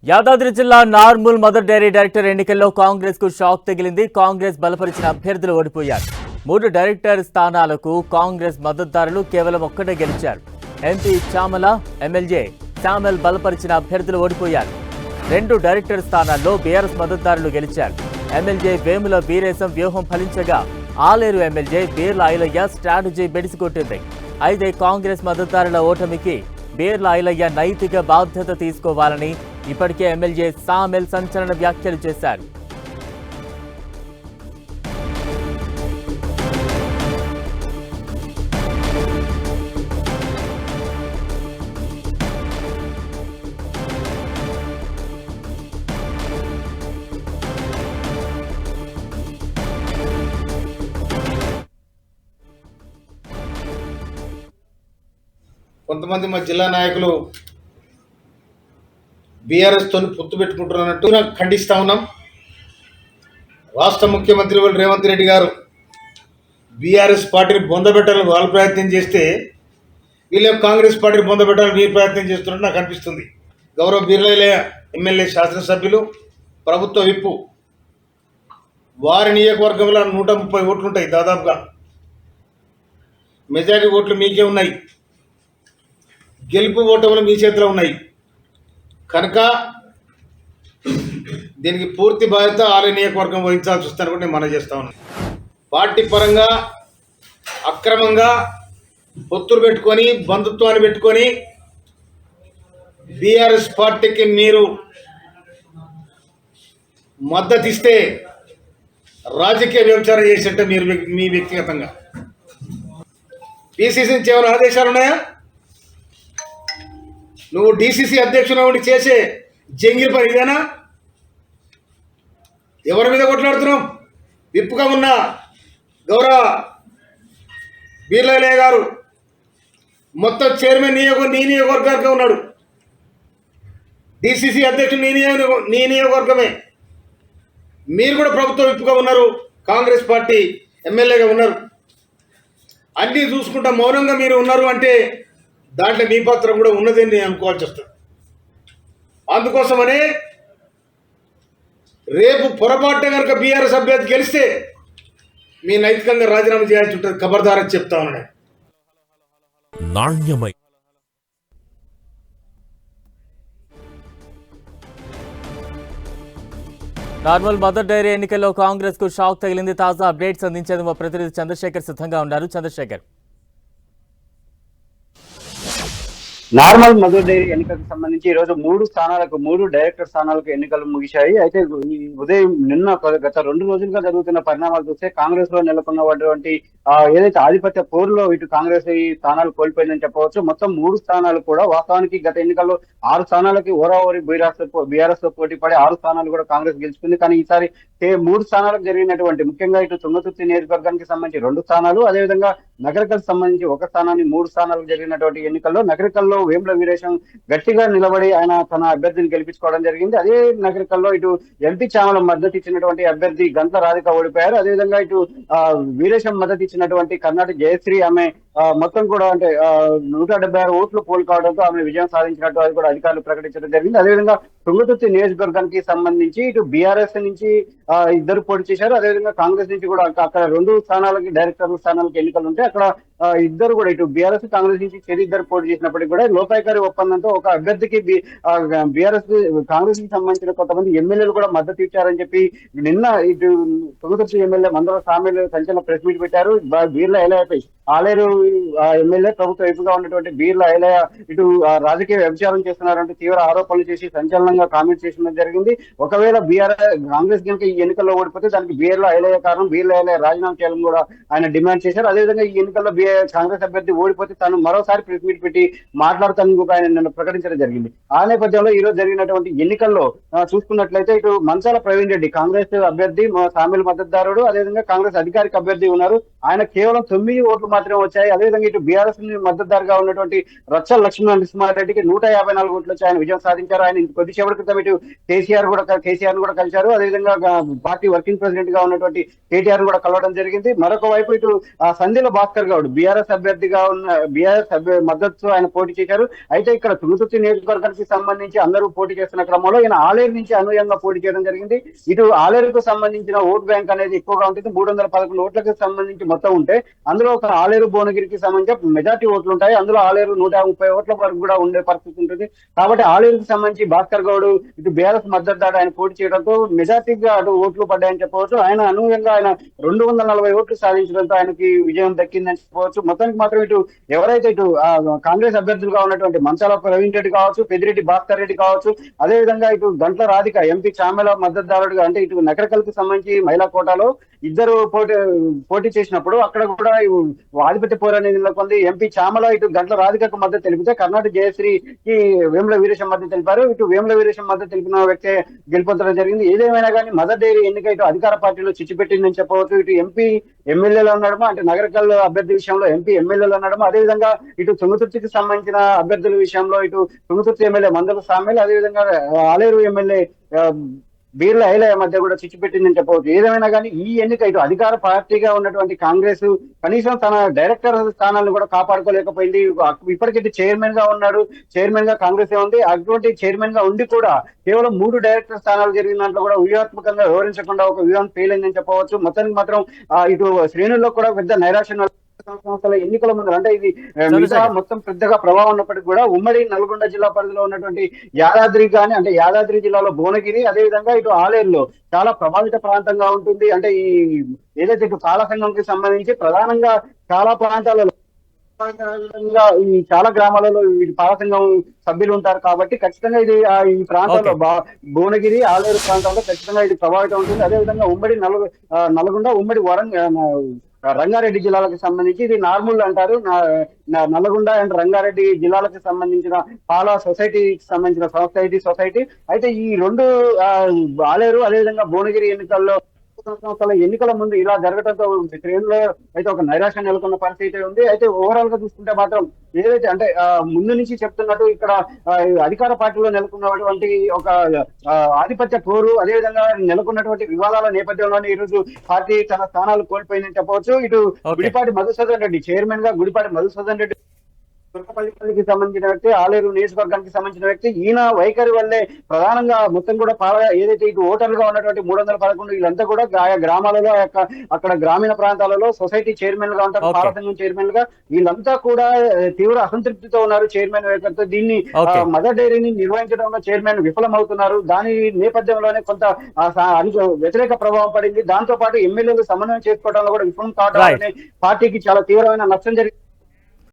యాదాద్రి జిల్లా normal mother dairy director ఎన్నికల్లో కాంగ్రెస్ కు షాక్ తగిలింది. కాంగ్రెస్ బలపరిచిన అభ్యర్థులు ఓడిపోయారు. 3 డైరెక్టర్ స్థానాలకు కాంగ్రెస్ మద్దతుదారులు కేవలం ఒక్కటే గెలిచారు. ఎంపీ చామల, ఎమ్మెల్యే శామెల్ బలపరిచిన అభ్యర్థులు ఓడిపోయారు. 2 డైరెక్టర్ స్థానాల్లో బీఆర్ఎస్ మద్దతుదారులు గెలిచారు. ఎమ్మెల్యే వేముల వీరేశం వ్యూహం ఫలించగా ఆలేరు ఎమ్మెల్యే బీర్ల ఐలయ్య స్ట్రాటజీ బెడిసికొట్టింది. అయితే కాంగ్రెస్ మద్దతుదారుల ఓటమికి బీర్ల ఐలయ్య నైతిక బాధ్యత తీసుకోవాలని ఇప్పటికే ఎమ్మెల్యే శామెల్ సంచలన వ్యాఖ్యలు చేశారు. కొంతమంది మా జిల్లా నాయకులు బీఆర్ఎస్ తోని పొత్తు పెట్టుకుంటున్నట్టు ఖండిస్తా ఉన్నాం. రాష్ట్ర ముఖ్యమంత్రి రేవంత్ రెడ్డి గారు బీఆర్ఎస్ పార్టీని బొందబెట్టాలని వాళ్ళు ప్రయత్నం చేస్తే వీళ్ళే కాంగ్రెస్ పార్టీని బొందబెట్టాలని మీరు ప్రయత్నం చేస్తున్నట్టు నాకు అనిపిస్తుంది. గౌరవ బీర్ల ఎమ్మెల్యే శాసనసభ్యులు ప్రభుత్వ విప్పు వారి నియోజకవర్గంలో 130 ఓట్లు ఉంటాయి. దాదాపుగా మెజారిటీ ఓట్లు మీకే ఉన్నాయి. గెలుపు ఓటములు మీ చేతిలో ఉన్నాయి కనుక దీనికి పూర్తి బాధ్యత ఆలయ నియోజకవర్గం వహించాల్సి వస్తుందని కూడా నేను మనవి చేస్తా ఉన్నాను. పార్టీ పరంగా అక్రమంగా పొత్తులు పెట్టుకొని బంధుత్వాన్ని పెట్టుకొని బీఆర్ఎస్ పార్టీకి మీరు మద్దతు ఇస్తే రాజకీయ వ్యభిచారం చేసేట్టు మీరు మీ వ్యక్తిగతంగా పిసిసి నుంచి ఏమైనా ఆదేశాలు ఉన్నాయా? నువ్వు డిసిసి అధ్యక్షుడు ఉండి చేసే జంగిల్ పని ఇదేనా? ఎవరి మీద కొట్లాడుతున్నాం? విప్పుగా ఉన్న గౌరవ బీర్ల గారు మొత్తం చైర్మన్ నీ నియోజకవర్గానికి ఉన్నాడు. డిసిసి అధ్యక్షుడు నీ నియోజకవర్గమే. మీరు కూడా ప్రభుత్వ విప్పుగా ఉన్నారు, కాంగ్రెస్ పార్టీ ఎమ్మెల్యేగా ఉన్నారు. అన్నీ చూసుకుంటా మౌనంగా మీరు ఉన్నారు అంటే దాంట్లో మీ పాత్ర కూడా ఉన్నదని నేను అనుకోవాల్సి వస్తుంది. అందుకోసమనే రేపు పొరపాటున కనుక బీఆర్ఎస్ అభ్యర్థి గెలిస్తే మీ నైతికంగా రాజీనామా చేయాల్సి ఉంటుంది. ఖబర్దారని చెప్తా ఉన్నాను. నాణ్యమై నార్మల్ మదర్ డైరీ ఎన్నికల్లో కాంగ్రెస్ కు షాక్ తగిలింది. తాజా అప్డేట్స్ అందించేందుకు మా ప్రతినిధి చంద్రశేఖర్ సిద్ధంగా ఉన్నారు. చంద్రశేఖర్, నార్మల్ మదర్ డైరీ ఎన్నికలకు సంబంధించి ఈ రోజు 3 డైరెక్టర్ స్థానాలకు ఎన్నికలు ముగిశాయి. అయితే ఉదయం గత 2 రోజులుగా జరుగుతున్న పరిణామాలు చూస్తే కాంగ్రెస్ లో నెలకొన్నటువంటి ఏదైతే ఆధిపత్య పోరులో ఇటు కాంగ్రెస్ ఈ స్థానాలు కోల్పోయిందని చెప్పవచ్చు. మొత్తం 3 స్థానాలు కూడా వాస్తవానికి గత ఎన్నికల్లో 6 స్థానాలకి ఓరావరి బీఆర్ఎస్ తో పోటీ పడి 6 స్థానాలు కూడా కాంగ్రెస్ గెలుచుకుంది. కానీ ఈసారి 3 స్థానాలకు జరిగినటువంటి ముఖ్యంగా ఇటు తుంగతుర్తి నియోజకవర్గానికి సంబంధించి 2 స్థానాలు, అదేవిధంగా నగరికల్ సంబంధించి 1 స్థానాన్ని 3 స్థానాలకు జరిగినటువంటి ఎన్నికల్లో నగరికల్లో వేముల వీరేశం గట్టిగా నిలబడి ఆయన తన అభ్యర్థిని గెలిపించుకోవడం జరిగింది. అదే నగరికల్లో ఇటు ఎంపీ చామల మద్దతు ఇచ్చినటువంటి అభ్యర్థి గంట్ల రాధిక ఓడిపోయారు. అదేవిధంగా ఇటు వీరేశం మద్దతు ఇచ్చినటువంటి కర్ణాటక జయశ్రీ ఆమె మొత్తం కూడా అంటే 176 ఓట్లు పోల్ కావడంతో ఆమె విజయం సాధించినట్టు అది కూడా అధికారులు ప్రకటించడం జరిగింది. అదేవిధంగా తుంగతుర్తి నియోజకవర్గానికి సంబంధించి ఇటు బీఆర్ఎస్ నుంచి 2 పోటీ చేశారు. అదేవిధంగా కాంగ్రెస్ నుంచి కూడా అక్కడ 2 స్థానాలకి డైరెక్టర్ స్థానాలకు ఎన్నికలు ఉంటే అక్కడ 2 కూడా ఇటు బీఆర్ఎస్ కాంగ్రెస్ నుంచి 2 పోటీ చేసినప్పటికీ కూడా లోపాయికారి ఒప్పందంతో ఒక అభ్యర్థికి బీఆర్ఎస్ కాంగ్రెస్ కి సంబంధించిన కొంతమంది ఎమ్మెల్యేలు కూడా మద్దతు ఇచ్చారని చెప్పి నిన్న ఇటు తుంగతుర్తి ఎమ్మెల్యే మందల సామెలు సంచలన ప్రెస్ మీట్ పెట్టారు. బీర్ల ఐలయ్యపై ఆలేరు ఎమ్మెల్యే ప్రభుత్వ వైపుగా ఉన్నటువంటి బీర్ల ఐలయ్య ఇటు రాజకీయ వ్యభిచారం చేస్తున్నారంటూ తీవ్ర ఆరోపణలు చేసి సంచలనంగా కామెంట్ చేయడం జరిగింది. ఒకవేళ కాంగ్రెస్ కనుక ఈ ఎన్నికల్లో ఓడిపోతే దానికి బీర్ల ఐలయ్య కారణం, బీర్ల ఐలయ్య రాజీనామా చేయాలని కూడా ఆయన డిమాండ్ చేశారు. అదేవిధంగా ఈ ఎన్నికల్లో కాంగ్రెస్ అభ్యర్థి ఓడిపోతే తాను మరోసారి ప్రెస్ మీట్ పెట్టి మాట్లాడతానని ఆయన నిన్న ప్రకటించడం జరిగింది. ఆ నేపథ్యంలో ఈ రోజు జరిగినటువంటి ఎన్నికల్లో చూసుకున్నట్లయితే ఇటు మంచాల ప్రవీణ్ రెడ్డి కాంగ్రెస్ అభ్యర్థి సామెల్ మద్దతుదారుడు, అదేవిధంగా కాంగ్రెస్ అధికారిక అభ్యర్థి ఉన్నారు. ఆయన కేవలం 9 ఓట్లు మాత్రమే వచ్చాయి. అదేవిధంగా ఇటు బీఆర్ఎస్ మద్దతుదారుగా ఉన్నటువంటి రచ్చల లక్ష్మీనరసింహారెడ్డికి 154 ఓట్లు వచ్చి ఆయన విజయం సాధించారు. ఆయన కొద్దిసేపటి క్రితం ఇటు కేసీఆర్ ను కూడా కలిశారు. అదేవిధంగా పార్టీ వర్కింగ్ ప్రెసిడెంట్ గా ఉన్నటువంటి కేటీఆర్ కూడా కలవడం జరిగింది. మరొక వైపు ఇటు సందిల భాస్కర్ గౌడ్ బీఆర్ఎస్ అభ్యర్థిగా ఉన్న మద్దతు ఆయన పోటీ చేశారు. అయితే ఇక్కడ తుంగతుర్తి నియోజకవర్గానికి సంబంధించి అందరూ పోటీ చేస్తున్న క్రమంలో ఈయన ఆలేరు నుంచి అనూహ్యంగా పోటీ చేయడం జరిగింది. ఇటు ఆలేరుకు సంబంధించిన ఓట్ బ్యాంక్ అనేది ఎక్కువగా ఉంటుంది. 311 ఓట్లకు సంబంధించి మొత్తం ఉంటే అందులో ఒక ఆలేరు భువనగిరికి సంబంధించి మెజార్టీ ఓట్లు ఉంటాయి. అందులో ఆలేరు 130 ఓట్ల వరకు కూడా ఉండే పరిస్థితి ఉంటుంది. కాబట్టి ఆలేరుకు సంబంధించి భాస్కర్ గౌడ్ ఇటు బీఆర్ఎస్ మద్దతుదారు ఆయన పోటీ చేయడంతో మెజార్టీగా అటు ఓట్లు పడ్డాయని చెప్పవచ్చు. ఆయన అనూహ్యంగా ఆయన 240 ఓట్లు సాధించడంతో ఆయనకి విజయం దక్కిందని చెప్పవచ్చు. మొత్తానికి మాత్రం ఇటు ఎవరైతే ఇటు కాంగ్రెస్ అభ్యర్థులుగా ఉన్నటువంటి మంచాల ప్రవీణ్ రెడ్డి కావచ్చు, పెద్దిరెడ్డి భాస్కర్ రెడ్డి కావచ్చు, అదేవిధంగా ఇటు గంట్ల రాధిక ఎంపీ చామెల మద్దతుదారుడుగా అంటే ఇటు నకరకల్కి సంబంధించి మహిళా కోటాలో ఇద్దరు పోటీ చేసినప్పుడు అక్కడ కూడా ఆధిపత్య పోరాటం నెలకొంది. ఎంపీ చామల ఇటు గంట్ల రాధికకు మద్దతు తెలిపితే కర్ణాటక జయశ్రీకి వేముల వీరేశం మద్దతు తెలిపారు. ఇటు వేముల వీరేశం మద్దతు తెలిపిన వ్యక్తే గెలుపొందడం జరిగింది. ఏదేమైనా కానీ మదర్ డైరీ ఎన్నిక ఇటు అధికార పార్టీలో చిచ్చుపెట్టిందని చెప్పవచ్చు. ఇటు ఎంపీ ఎమ్మెల్యేలు అనడము అంటే నగరకల్ అభ్యర్థి విషయంలో ఎంపీ ఎమ్మెల్యేలు అనడము, అదేవిధంగా ఇటు తుంగతుర్తికి సంబంధించిన అభ్యర్థుల విషయంలో ఇటు తుంగతుర్తి ఎమ్మెల్యే మందల సామెల్, అదేవిధంగా ఆలేరు ఎమ్మెల్యే బీర్ల ఐలయ్య మధ్య కూడా చిచ్చుపెట్టిందని చెప్పవచ్చు. ఏదేమైనా కానీ ఈ ఎన్నిక ఇటు అధికార పార్టీగా ఉన్నటువంటి కాంగ్రెస్ కనీసం తన డైరెక్టర్ స్థానాలను కూడా కాపాడుకోలేకపోయింది. ఇప్పటికైతే చైర్మన్ గా ఉన్నాడు, చైర్మన్ గా కాంగ్రెస్ ఉంది. అటువంటి చైర్మన్ గా ఉండి కూడా కేవలం 3 డైరెక్టర్ స్థానాలు జరిగిన దాంట్లో కూడా వ్యూహాత్మకంగా వివరించకుండా ఒక వ్యూహం ఫెయిల్ అయిందని చెప్పవచ్చు. మొత్తానికి మాత్రం ఇటు శ్రేణుల్లో కూడా పెద్ద నైరాశ్యం సంస్థల ఎన్నికల ముందు అంటే ఇది మిగతా మొత్తం పెద్దగా ప్రభావం ఉన్నప్పటికీ కూడా ఉమ్మడి నల్గొండ జిల్లా పరిధిలో ఉన్నటువంటి యాదాద్రి కానీ అంటే యాదాద్రి జిల్లాలో భువనగిరి, అదేవిధంగా ఇటు ఆలేరులో చాలా ప్రభావిత ప్రాంతంగా ఉంటుంది. అంటే ఈ ఏదైతే ఇటు కాల సంఘంకి సంబంధించి ప్రధానంగా చాలా ప్రాంతాలలో ఈ చాలా గ్రామాలలో పాల సంఘం సభ్యులు ఉంటారు కాబట్టి ఖచ్చితంగా ఇది ఈ ప్రాంతాల్లో భువనగిరి ఆలేరు ప్రాంతంలో ఖచ్చితంగా ఇది ప్రభావితం ఉంటుంది. అదేవిధంగా ఉమ్మడి నల్గొండ ఉమ్మడి రంగారెడ్డి జిల్లాలకు సంబంధించి ఇది నార్మల్ అంటారు. నల్లగొండ అండ్ రంగారెడ్డి జిల్లాలకు సంబంధించిన పాల సొసైటీకి సంబంధించిన సొసైటీ అయితే ఈ రెండు ఆలేరు అదేవిధంగా భువనగిరి ఎన్నికల ముందు ఇలా జరగడంతో శ్రేణులో అయితే ఒక నైరాశ్యం నెలకొన్న పరిస్థితి ఉంది. అయితే ఓవరాల్ గా చూసుకుంటే మాత్రం ఏదైతే అంటే ముందు నుంచి చెప్తున్నట్టు ఇక్కడ అధికార పార్టీలో నెలకొన్నటువంటి ఒక ఆధిపత్య పోరు అదేవిధంగా నెలకొన్నటువంటి వివాదాల నేపథ్యంలోనే ఈ రోజు పార్టీ తన స్థానాలు కోల్పోయిందని చెప్పవచ్చు. ఇటు గుడిపాటి మధుసూదన్ రెడ్డి చైర్మన్ గా గుడిపాటి మధుసూదన్ రెడ్డి తుర్కపల్లికి సంబంధించిన వ్యక్తి, ఆలేరు నియోజకవర్గానికి సంబంధించిన వ్యక్తి. ఈయన వైఖరి వల్లే ప్రధానంగా మొత్తం కూడా ఏదైతే ఇటు ఓటర్లుగా ఉన్నటువంటి 311 వీళ్ళంతా కూడా ఆయా గ్రామాలలో అక్కడ గ్రామీణ ప్రాంతాలలో సొసైటీ చైర్మన్ గా ఉంటారు, పాల సంఘం చైర్మన్ గా వీళ్ళంతా కూడా తీవ్ర అసంతృప్తితో ఉన్నారు చైర్మన్ వైఖరితో. దీన్ని మదర్ డైరీని నిర్వహించడంలో చైర్మన్ విఫలమవుతున్నారు. దాని నేపథ్యంలోనే కొంత వ్యతిరేక ప్రభావం పడింది. దాంతో పాటు ఎమ్మెల్యేలు సమన్వయం చేసుకోవడంలో కూడా విఫలం కావడం పార్టీకి చాలా తీవ్రమైన నష్టం జరిగింది.